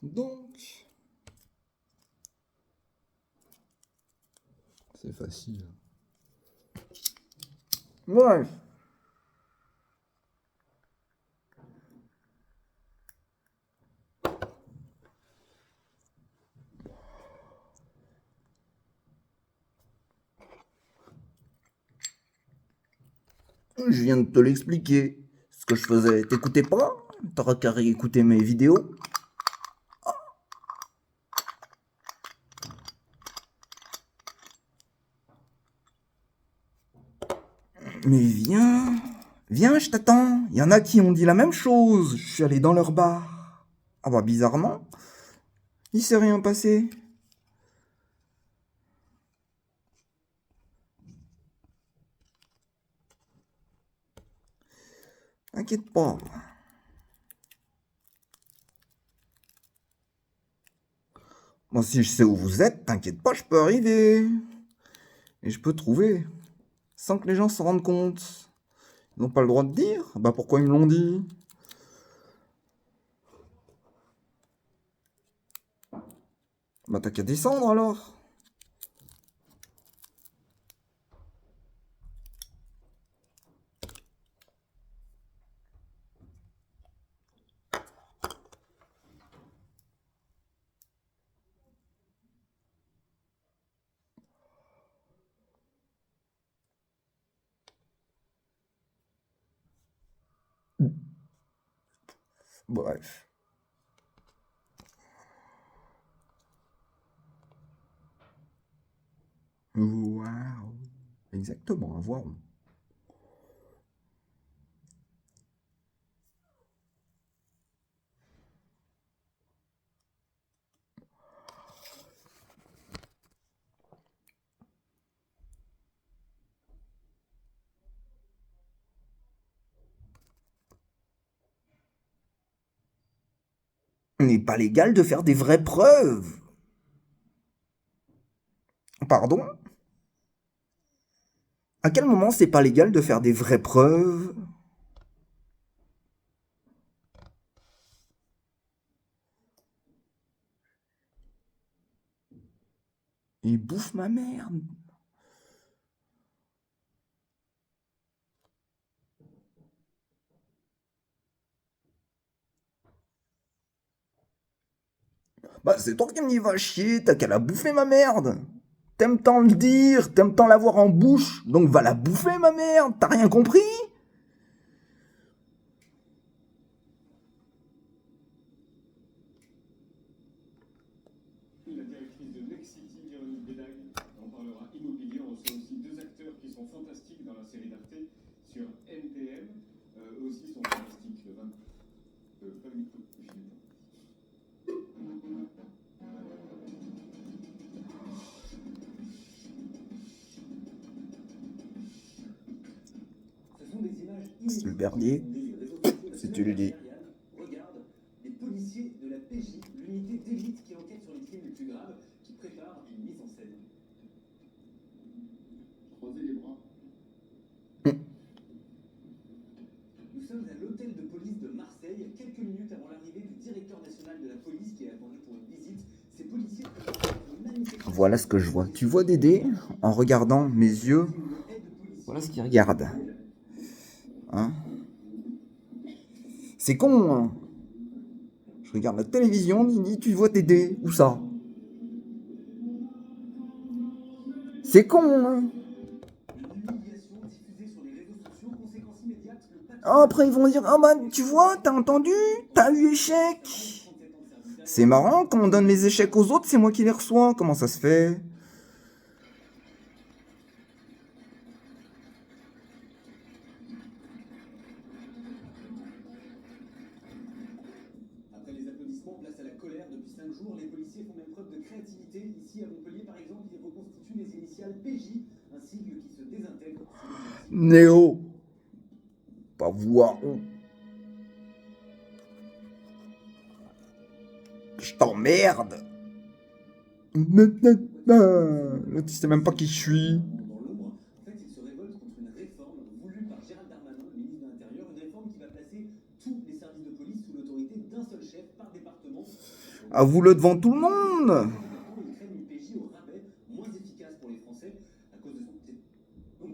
Donc, c'est facile. Ouais. Je viens de te l'expliquer. Ce que je faisais, t'écoutais pas? T'auras qu'à réécouter mes vidéos. Mais viens, viens, je t'attends. Il y en a qui ont dit la même chose. Je suis allé dans leur bar. Ah bah bizarrement, il s'est rien passé. T'inquiète pas. Moi, si je sais où vous êtes, t'inquiète pas, je peux arriver. Et je peux trouver. Sans que les gens s'en rendent compte. Ils n'ont pas le droit de dire. Bah pourquoi ils me l'ont dit? Bah t'as qu'à descendre alors. Bref. Waouh. Exactement, à voir. N'est pas légal de faire des vraies preuves. Pardon? À quel moment c'est pas légal de faire des vraies preuves? Il bouffe ma merde. Bah c'est toi qui me dis va chier, t'as qu'à la bouffer ma merde. T'aimes tant le dire, t'aimes tant l'avoir en bouche, donc va la bouffer ma merde, t'as rien compris? La directrice de Next City, Véronique Bédag, en parlera immobilier. On reçoit aussi deux acteurs qui sont fantastiques dans la série d'Arte sur NTM. Eux aussi sont fantastiques. Le 20... pas le micro, je suis Ce sont des images C'est le inédites qui ont Bernier, inondé les réseaux sociaux la si semaine tu le dis. dernière, Yann. Regarde, des policiers de la PJ, l'unité d'élite qui enquête sur les crimes les plus graves, qui préparent une mise en scène. Croisez les bras. Nous sommes à l'hôtel de police de Marseille, quelques minutes avant l'arrivée du directeur national de la police qui est attendu pour une visite. Ces policiers préparent une manifestation. Voilà ce que je vois. Tu vois Dédé? En regardant mes yeux, voilà ce qu'il regarde. Hein? C'est con, hein? Je regarde la télévision, Nini, tu vois Dédé? Où ça? C'est con, hein? Une humiliation diffusée sur les réseaux sociaux, conséquence immédiate, le patron Ah, après ils vont dire, ah bah tu vois, t'as entendu? T'as eu échec. 37 ans de service C'est d'alerte. marrant, quand on donne les échecs aux autres, c'est moi qui les reçois. Comment ça se fait? Après les applaudissements, place à la colère. Depuis 5 jours, les policiers font même preuve de créativité. Ici à Montpellier, par exemple, ils reconstituent les initiales PJ, un sigle qui se désintègre sous les victimes. Néo, pas voir. Je t'emmerde. L'autre, il sait même pas qui je suis. Dans l'ombre, en fait, ils se révoltent contre une réforme voulue par Gérald Darmanin, le ministre de l'Intérieur, une réforme qui va placer tous les services de police sous l'autorité d'un seul chef par département. Avoue-le devant tout le monde. Ils craignent une PJ au rabais, moins efficace pour les Français, à cause de son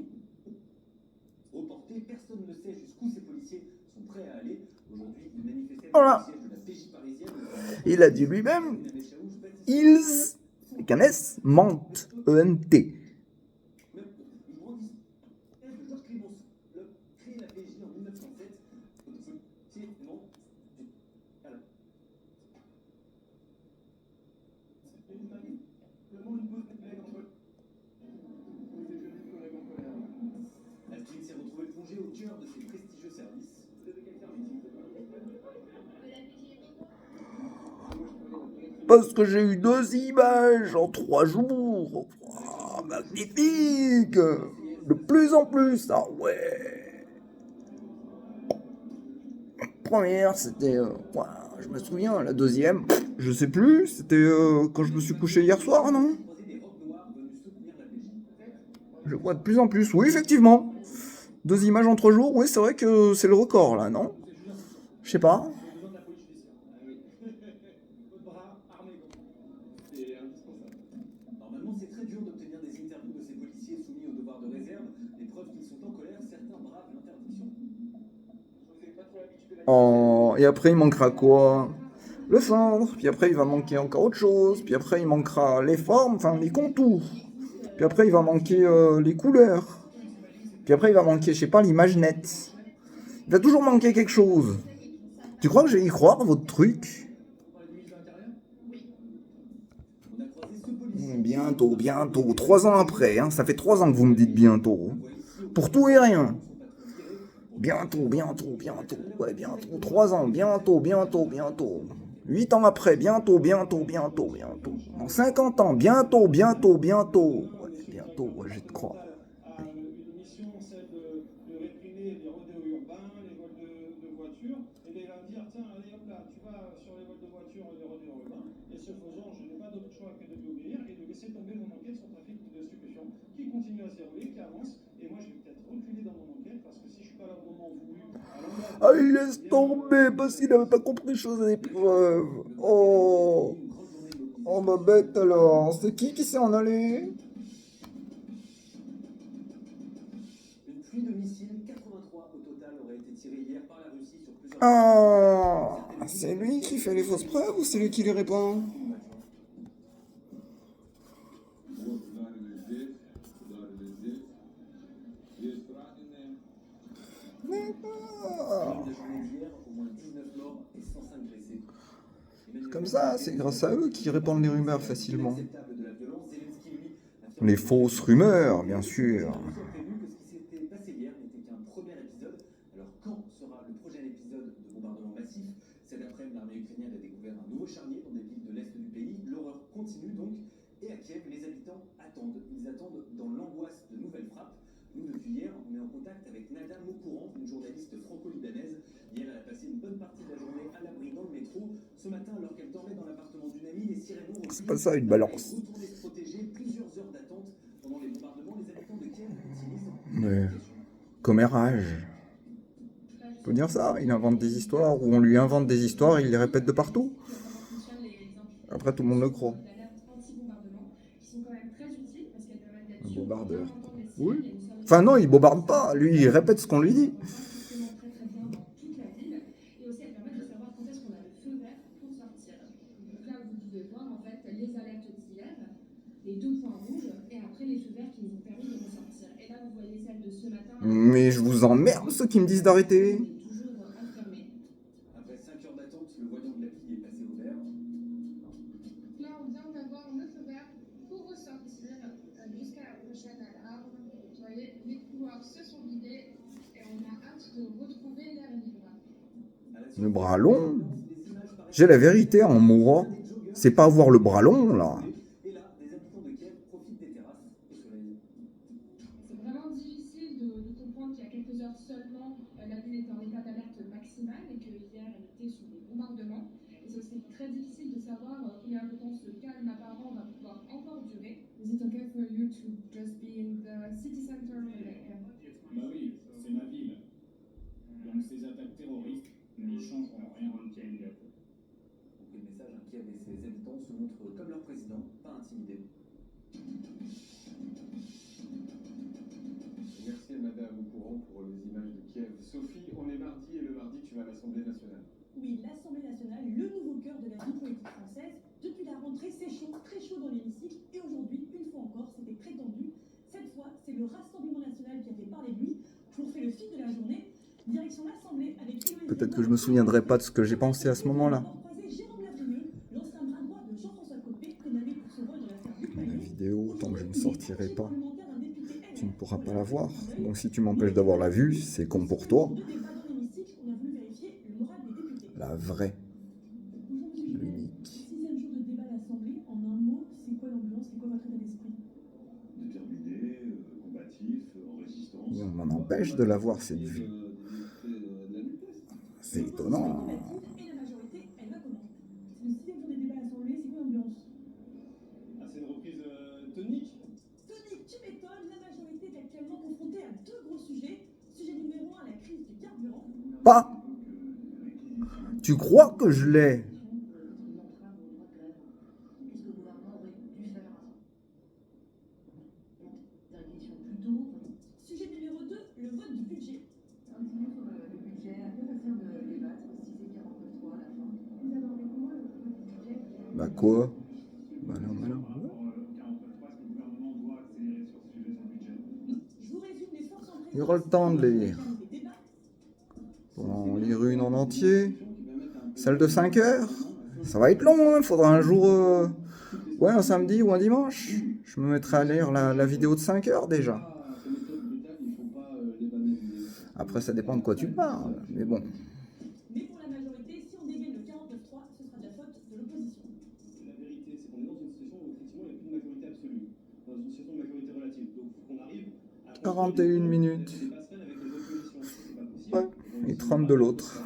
reporté. Personne ne sait jusqu'où ces policiers sont prêts à aller. Aujourd'hui, ils manifestaient Voilà. au siège de la PJ parisienne. Il a dit lui-même, ils, avec un S, mentent, E-N-T. Georges Clémenceau crée la PJ en 1907. Astrid s'est retrouvée plongée au cœur de ses prestigieux services. Parce que j'ai eu 2 images en 3 jours. Oh, magnifique. De plus en plus. Ah ouais. Première, c'était... je me souviens, la deuxième, je sais plus. C'était quand je me suis couché hier soir, non? Je vois de plus en plus. Oui, effectivement. 2 images en 3 jours, oui, c'est vrai que c'est le record, là, non? Je sais pas. Normalement, c'est très dur d'obtenir des interviews de ces policiers soumis au devoir de réserve. Les preuves qu'ils sont en colère, certains bravent l'interdiction. Oh, et après, il manquera quoi? Le centre, puis après, il va manquer encore autre chose, puis après, il manquera les formes, enfin, les contours. Puis après, il va manquer les couleurs. Puis après, il va manquer, je sais pas, l'image nette. Il va toujours manquer quelque chose. Tu crois que je vais y croire, votre truc? Bientôt, bientôt. 3 ans après, hein. Ça fait 3 ans que vous me dites bientôt. Pour tout et rien. Bientôt, bientôt, bientôt. Ouais, bientôt. 3 ans, bientôt, bientôt, bientôt. 8 ans après, bientôt, bientôt, bientôt, bientôt. Dans 50 ans, bientôt, bientôt, bientôt. Ouais, bientôt, ouais, je te crois. Une mission, celle de réprimer les rodéos urbains, les vols de voitures. Et bien, il va me dire, tiens, allez hop là, tu vas sur les vols de voitures et les rodéos urbains. Et ce faisant, je n'ai pas d'autre choix que de lui obéir et de laisser tomber mon enquête sur trafic de stupéfiants, qui continue à se dérouler, qui avance. Et moi, je vais peut-être reculer dans mon enquête, parce que si je suis pas là au moment voulu, Ah, il laisse tomber parce qu'il n'avait pas compris chose à l'épreuve. Oh. Oh, ma bête alors. C'est qui s'est en allé? une pluie de missiles, 83 au total, aurait été tirée hier par la Russie sur plusieurs. Ah, c'est lui qui fait les fausses preuves ou c'est lui qui les répand? D'accord. La journée d'hier, au moins 19 morts et 105 blessés. Comme ça, c'est grâce à eux qu'ils répandent les rumeurs facilement. Inacceptable de la violence, Zelensky, lui, affirme Les fausses rumeurs, bien sûr. que ce qui s'était passé hier n'était qu'un premier épisode. Alors quand sera le prochain épisode de bombardement massif? Cet après-midi, l'armée ukrainienne a découvert un nouveau charnier dans des villes de l'est du pays. L'horreur continue donc. Et à Kiev, les habitants attendent. Ils attendent dans l'angoisse de nouvelles frappes. Nous, depuis hier, on est en contact avec Nada Moukourant, une journaliste franco-libanaise. Hier, elle a passé une bonne partie de la journée à l'abri dans le métro. Ce matin, alors qu'elle dormait dans l'appartement d'une amie, les sirènes ont C'est pas ça une balance. retourné se protéger. Plusieurs heures d'attente pendant les bombardements. Les habitants de Kiev utilisent Mais, commérage. On peut dire ça, il invente des histoires, ou on lui invente des histoires et il les répète de partout. Après, tout le monde le croit. Un bombardeur. Oui. Enfin non, il bombarde pas, lui il répète ce qu'on lui dit. Mais je vous emmerde ceux qui me disent d'arrêter. Après 5 heures d'attente, le voyant de l'appli est passé au vert. Là, on vient d'avoir le feu vert pour ressortir jusqu'à la prochaine alarme. Vous voyez, les couloirs se sont vidés et on a hâte de retrouver l'air libre. Le bras long. J'ai la vérité en moi. C'est pas avoir le bras long là. Et là, des habitants de Kiev profitent des terrasses au soleil. C'est vraiment difficile de comprendre qu'il y a quelques heures seulement, la ville était en état d'alerte maximale et que hier elle était sous des bombardements. Et c'est aussi très difficile de savoir combien de temps ce calme apparent va pouvoir encore durer. Is it okay for you to just be in the city center? Bah oui, c'est ma ville. Donc ces attaques terroristes n'y changeront rien. Donc le message, Kiev et ses se montrent comme leur président, pas intimidés. Merci à Madame Courant pour les images de Kiev. Sophie, on est mardi et le mardi tu vas à l'Assemblée nationale. Oui, l'Assemblée nationale, le nouveau cœur de la vie politique française. Depuis la rentrée, c'est chaud, très chaud dans l'hémicycle. Et aujourd'hui, une fois encore, c'était très tendu. Cette fois, c'est le Rassemblement national qui a fait parler de lui. Je vous refais le fil de la journée. Direction l'Assemblée avec Peut-être que je me souviendrai pas de ce que j'ai pensé à ce moment-là. Jérôme Lavrieux, l'ancien bras droit de Jean-François Copé, condamné pour son rôle dans l'affaire La Butte-Paillon. vidéo, tant que je ne sortirai pas, Parlementaire d'un député tu ne LR. pourras pas la voir. Donc si tu m'empêches d'avoir la vue, c'est con pour toi. Deux débats dans l'hémicycle, on a voulu vérifier le moral des députés. La vraie, Bonjour Monsieur Gilbert. l'unique. Sixième jour de débat à l'Assemblée. En un mot, c'est quoi l'ambiance, c'est quoi votre état d'esprit? Déterminé, combatif, en résistance. Et on m'en empêche de la voir, cette vue. C'est étonnant. Et la majorité, elle va comment? C'est le sixième jour des débats à l'Assemblée, c'est quoi l'ambiance? Ah, c'est une reprise tonique. Tony, tu m'étonnes, la majorité est actuellement confrontée à deux gros sujets. Sujet numéro 1, la crise du carburant. Pas. Tu crois que je l'ai? Qu'est-ce que le gouvernement aurait dû faire? Des réquisitions plus tôt. Sujet numéro 2, le vote du budget. Un petit mot sur le budget, à quoi ça sert de débattre si c'est 49.3 à la fin? Vous abordez comment le vote du budget? Bah quoi? Bah non, bah non. 43, est-ce que le gouvernement doit accélérer sur ce sujet sur le budget? Je vous résume les forces en présence. Il y aura le temps de les lire. Pour en lire une en entier. Celle de 5 heures. Ça va être long, hein. Faudra un jour... Ouais, un samedi ou un dimanche. Je me mettrai à lire la vidéo de 5 heures déjà. Après, ça dépend de quoi tu parles. Mais bon. Mais pour la majorité, si on dégaine le 49.3, ce sera de la faute de l'opposition. La vérité, c'est qu'on est dans une situation où effectivement il n'y a plus de majorité absolue. Dans une situation de majorité relative. Donc il faut qu'on arrive à 41 minutes. des passerelles avec les oppositions. C'est pas possible. Ouais. Et 30 de l'autre.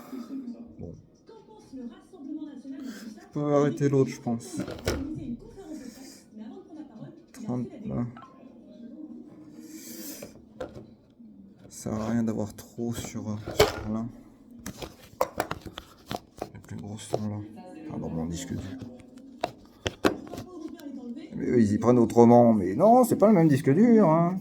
Bon. Qu'en pense le Rassemblement national de tout ça? Je peux arrêter l'autre, je pense. Il a organisé une conférence de presse, mais avant de prendre la parole, il a 30 fait la là. Ça sert à rien d'avoir trop sur l'un. Les plus gros sont là. Ah, dans mon disque dur. Mais eux, ils y prennent autrement. Mais non, c'est pas le même disque dur, hein.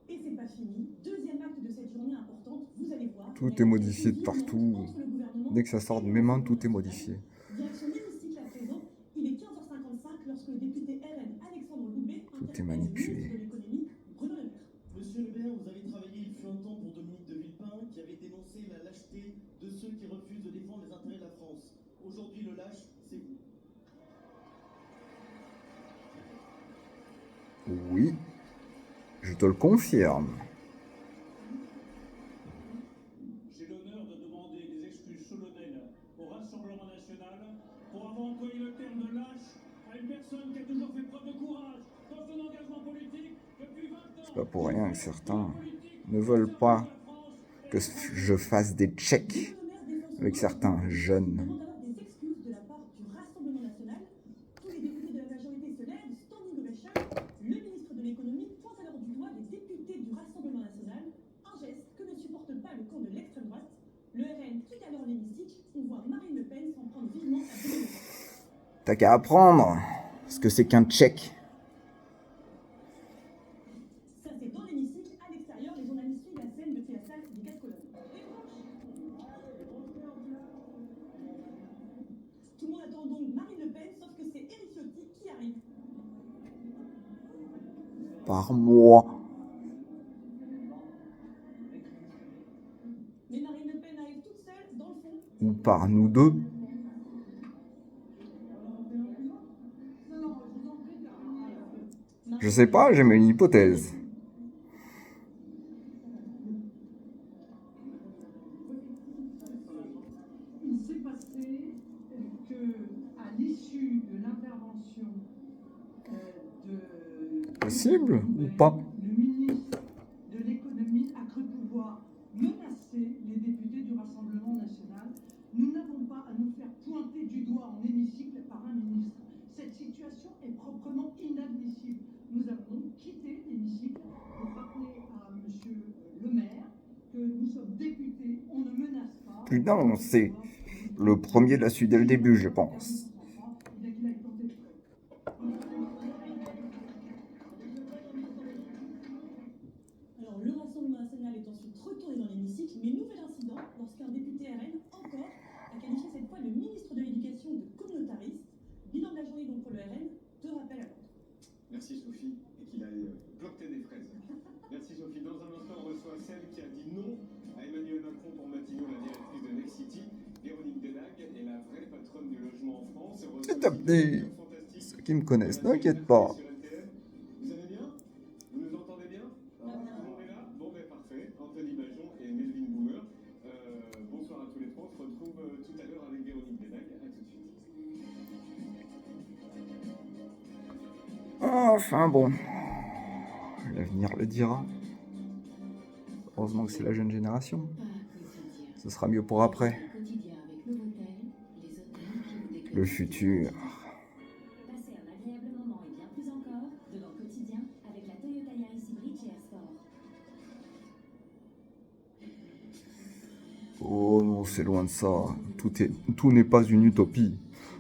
Et c'est pas fini. Deuxième acte de cette journée importante, vous allez voir. Tout est modifié de partout. Dès que ça sort de mes mains, tout est modifié. Direction l'hémicycle à présent. Il est 15h55 lorsque le député RN Alexandre Loubet Tout est manipulé. de l'économie Bruno Le Maire. Monsieur Le Maire, vous avez travaillé il fut un temps pour Dominique de Villepin, qui avait dénoncé la lâcheté de ceux qui refusent de défendre les intérêts de la France. Aujourd'hui, le lâche, c'est vous. Oui, je te le confirme. J'ai l'honneur de demander des excuses solennelles au Rassemblement national pour avoir employé le terme de lâche à une personne qui a toujours fait preuve de courage dans son engagement politique depuis 20 ans. C'est pas pour rien que certains ne veulent pas que je fasse des checks avec certains jeunes. Demande alors des excuses de la part du Rassemblement national. Tous les députés de la majorité se lèvent, standing ovation. Le ministre de l'économie pointe alors du doigt les députés du Rassemblement national, un geste que ne supporte pas le camp de l'extrême droite. Le RN quitte alors l'hémicycle, on voit Marine Le Pen s'en prendre vivement à Bruno Le Maire. T'as qu'à apprendre ce que c'est qu'un check. Ça c'est dans l'hémicycle, à l'extérieur, les journalistes suivent la scène depuis la salle des 4 colonnes. Tout le monde attend donc Marine Le Pen, sauf que c'est Éric Ciotti qui arrive. Par moi. Mais Marine Le Pen arrive toute seule, dans le fond. Ou par nous deux. Je sais pas, j'ai mis une hypothèse. Il s'est passé que, à l'issue de l'intervention de... Possible ou pas? Le ministre de l'économie a cru pouvoir menacer les députés du Rassemblement national. Nous n'avons pas à nous faire pointer du doigt en hémicycle par un ministre. Cette situation est proprement inadmissible. Nous avons plus d'un, c'est le premier l'a su dès le début, je pense. Alors, le Rassemblement national est ensuite retourné dans l'hémicycle, mais nouvel incident lorsqu'un député RN, encore, a qualifié cette fois le ministre de l'Éducation de communautariste. Bilan de la journée donc pour le RN, 2 rappels à l'ordre. Merci Sophie, et qu'il aille planter des fraises. Merci Sophie. Dans un instant, on reçoit celle qui a dit non à Emmanuel Macron pour Matignon, la directrice de Next City. Véronique Bédag est la vraie patronne du logement en France. Petit à petit, ceux qui me connaissent, n'inquiète pas. Vous allez bien? Vous nous entendez bien? Tout le monde est là? Bon, ben parfait. Anthony Bajon et Melvin Boomer. Bonsoir à tous les trois. On se retrouve tout à l'heure avec Véronique Bédag. À tout de suite. Enfin bon, l'avenir le dira. Heureusement que c'est la jeune génération. Ce sera mieux pour après. Le futur. Passez un agréable moment et bien plus encore devant Quotidien avec la Toyota Yaris Hybrid GR Sport. Oh non, c'est loin de ça. Tout n'est pas une utopie.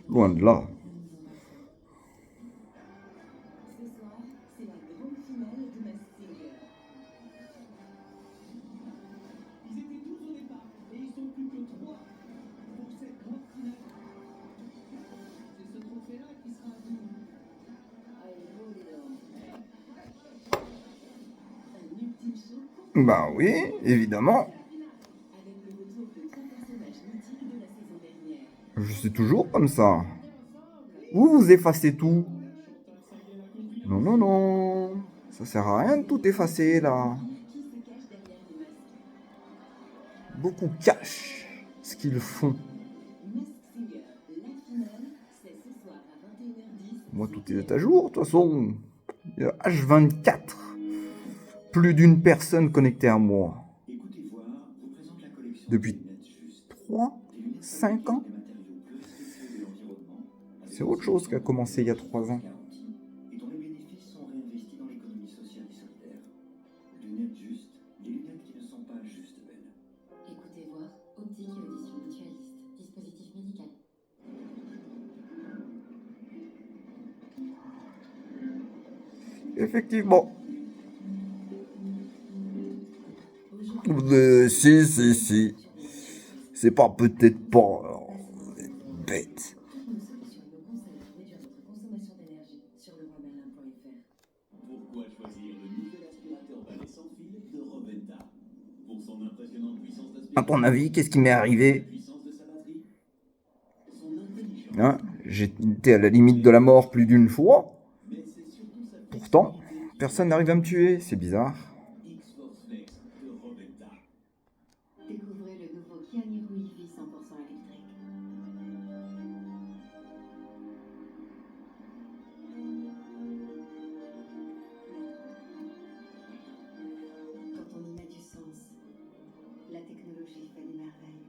Loin de là. Ce soir, c'est la grande finale de Masked Singer. Ils étaient 12 au départ et ils sont plus que 3 pour cette grande finale. C'est ce trophée-là qui sera à vous. Un ultime show Bah oui, évidemment. avec le retour de 3 personnages mythiques de la saison dernière. Je suis toujours comme ça. Vous effacez tout. Non, non, non. Ça sert à rien de tout effacer là. Qui se cache derrière les masques? Beaucoup cachent ce qu'ils font. Masked Singer, la finale, c'est ce soir à 21h10. Moi, tout est à jour, de toute façon. Il y a H24. Plus d'une personne connectée à moi. Écoutez voir vous présente la collection Depuis des lunettes justes. 3, 5 ans. Des matériaux peu respectueux de l'environnement, avec C'est autre chose qui a commencé il y a 3 ans. garantie, et dont les bénéfices sont réinvestis dans l'économie sociale et solidaire. Lunettes justes, des lunettes qui ne sont pas juste belles. Écoutez voir, optique et audition mutualiste, dispositif médical. Effectivement. Aujourd'hui, Si. C'est pas peut-être pas. Bête. une solution nos conseils pour réduire notre consommation d'énergie sur leroymerlin.fr. Pourquoi choisir le nouvel aspirateur balai sans fil de Roventa? Pour son impressionnante puissance À d'aspiration, ton avis, qu'est-ce qui m'est la arrivé? puissance de sa batterie, son intelligence, Hein? J'étais à la limite de la mort plus d'une fois. mais c'est surtout sa Pourtant, flexibilité qui personne n'arrive à me tuer. C'est bizarre. X-Force Flex de Roventa. Découvrez le nouveau Kia Niro EV 100% électrique. Quand on y met du sens, la technologie fait des merveilles.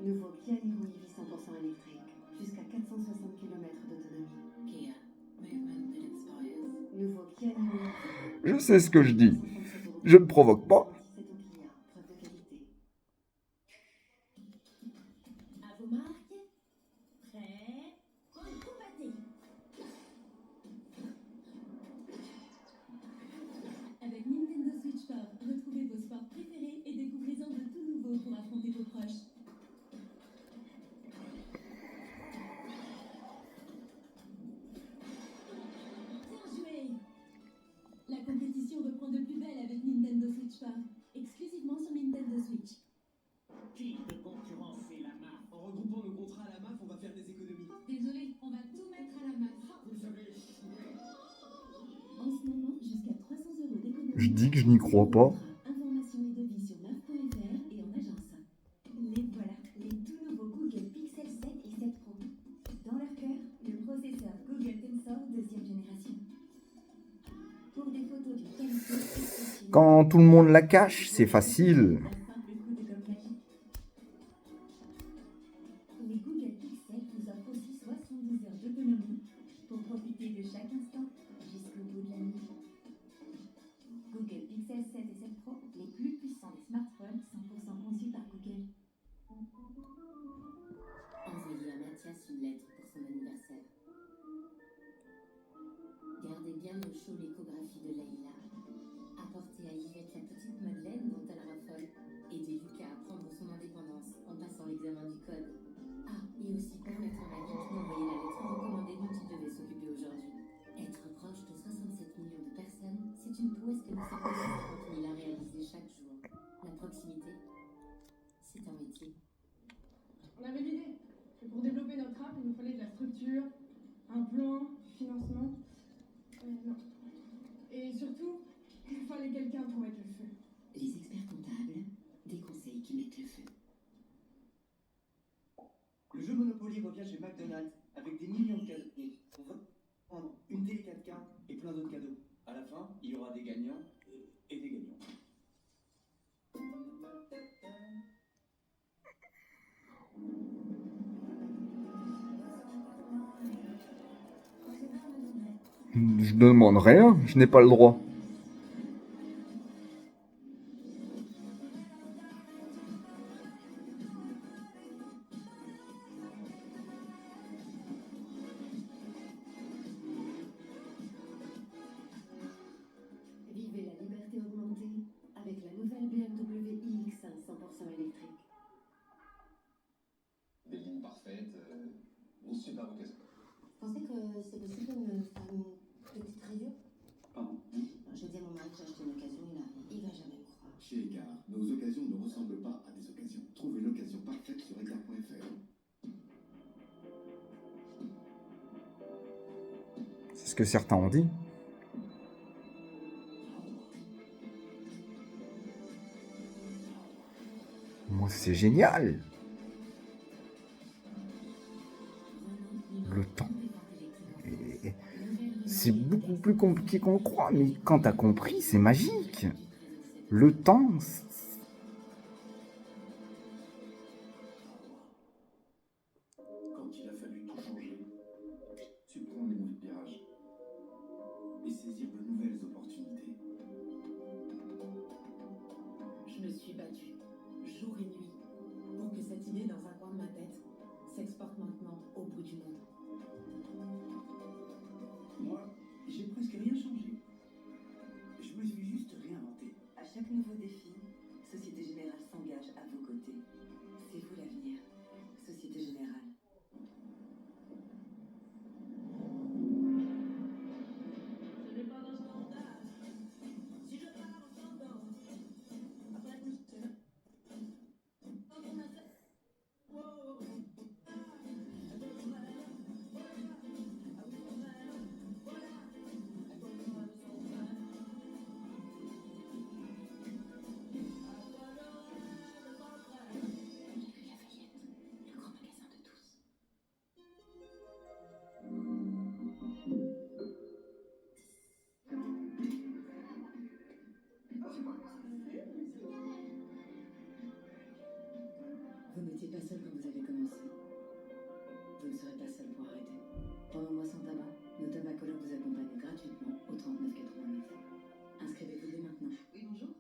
Nouveau Kia Niro EV 100% électrique, jusqu'à 460 km d'autonomie. Kia, movement that inspires. Nouveau Kia Niro EV. Je sais ce que je dis. Je ne provoque pas. C'est ton Kia, preuve de qualité. À vos marques, prêts, combattez. Avec Nintendo Switch Sport, retrouvez vos sports préférés et découvrez-en de tout nouveau pour affronter vos proches. Bien joué! La compétition reprend de plus belle avec Nintendo Switch Sport, exclusivement sur Nintendo Switch. Qui peut concurrencer la MAF? En regroupant nos contrats à la MAF, on va faire des économies. Désolé, on va tout mettre à la masse. Vous savez, En ce moment, jusqu'à 300 € d'économie. Je dis que je n'y crois pas. Informations et devis sur MAF.fr et en agence. Les voilà, les tout nouveaux Google Pixel 7 et 7 Pro. Dans leur cœur, le processeur Google Tensor 2e génération. Pour des photos d'une qualité exceptionnelle. Quand tout le monde la cache, c'est facile. Un simple coup de gomme magique. Les Google Pixel vous offrent aussi 72 heures d'autonomie pour profiter de chaque instant jusqu'au bout de la nuit. Google Pixel 7 et 7 Pro, les plus puissants des smartphones 100% conçus par Google. code. Ah, et aussi permettre à Maggie d'envoyer la lettre recommandée dont il devait s'occuper aujourd'hui. Être proche de 67 millions de personnes, c'est une prouesse que nous sommes 250 000 à réaliser chaque jour. La proximité, c'est un métier. On avait l'idée que pour développer notre app, il nous fallait de la structure, un plan, du financement. Non. Et surtout, il fallait quelqu'un pour mettre le feu. Les experts comptables, des conseils qui mettent le feu. Le jeu Monopoly revient chez McDonald's avec des millions de cadeaux. Et on va prendre une télé 4K et plein d'autres cadeaux. À la fin, il y aura des gagnants et des gagnants. Je demande rien, je n'ai pas le droit. Vivez la liberté augmentée avec la nouvelle BMW iX1 100% électrique. Des lignes parfaites, une super occasion. Vous pensez que c'est possible de me faire une petite review? Pardon. J'ai dit à mon mari que j'ai acheté une occasion, il va jamais me croire. Chez Écart, nos occasions ne ressemblent pas à des occasions. Trouvez l'occasion parfaite sur écart.fr. C'est ce que certains ont dit. Moi, c'est génial. Le temps. Et c'est beaucoup plus compliqué qu'on le croit, mais quand t'as compris, c'est magique. Le temps. Quand il a fallu tout changer, tu prends les mauvais virages et saisir de nouvelles opportunités. Je me suis battue, jour et nuit, pour que cette idée dans un coin de ma tête s'exporte maintenant au bout du monde. Moi, j'ai presque rien changé. Je me suis juste réinventé. À chaque nouveau défi, Société Générale s'engage à vos côtés. C'est vous l'avenir. Société Générale. Ce n'est pas un scandale. Si je pars en chantant, après tout c'est quand on a fait. Wow. Le grand magasin de tous. Vous n'étiez pas seul quand vous avez commencé. Vous ne serez pas seul pour arrêter. Pendant le mois sans tabac, nos tabacoleurs vous accompagnent gratuitement au 39,89. Inscrivez-vous dès maintenant. Oui, bonjour.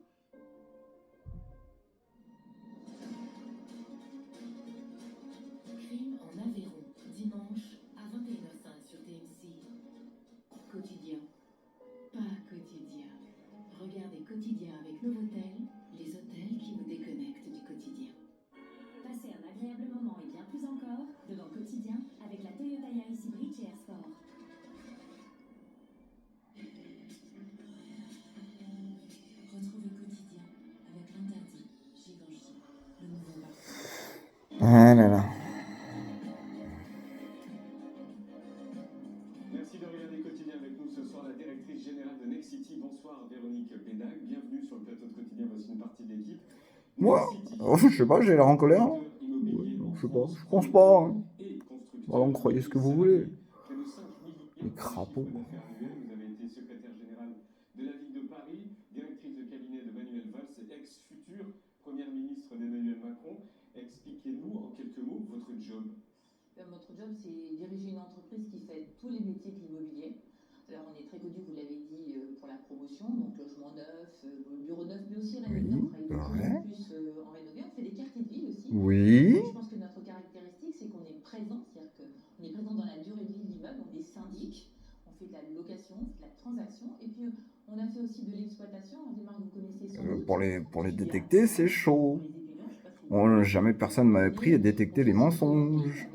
Crime en Aveyron, dimanche à 21h05 sur TMC. Quotidien. Pas quotidien. Regardez Quotidien avec Novotel, les hôtels qui vous déconnectent du quotidien. Passez un agréable moment et bien plus encore devant Quotidien avec la Toyota Yaris Hybrid GR Sport. Retrouvez Quotidien avec l'interdit Givenchy, le nouveau parfum. Ah là là. Merci de regarder Quotidien avec nous ce soir, la directrice générale de Nexity. Bonsoir Véronique Bédag, bienvenue sur le plateau de Quotidien, voici une partie de l'équipe. Moi, je sais pas, j'ai l'air en colère. Ouais, je sais pas, je pense pas. Hein. Voilà, croyez ce que vous voulez. Les crapauds. Vous avez été secrétaire générale de la ville de Paris, directrice de cabinet de Manuel Valls et ex-future première ministre d'Emmanuel Macron. Expliquez-nous en quelques mots votre job. Notre job, c'est diriger une entreprise qui fait tous les métiers de l'immobilier. Alors, on est très connu, vous l'avez dit, pour la promotion, donc logement neuf, bureau neuf, mais aussi rénové. On travaille de plus en rénové. On fait des quartiers de ville aussi. Oui. Je pense que notre caractéristique, c'est qu'on est présent, c'est-à-dire qu'on est présent dans la durée de vie de l'immeuble, on est syndic, on fait de la location, on fait de la transaction, et puis on a fait aussi de l'exploitation. On démarre, vous connaissez Pour les détecter, c'est chaud. Oh, jamais personne m'avait pris à détecter les mensonges.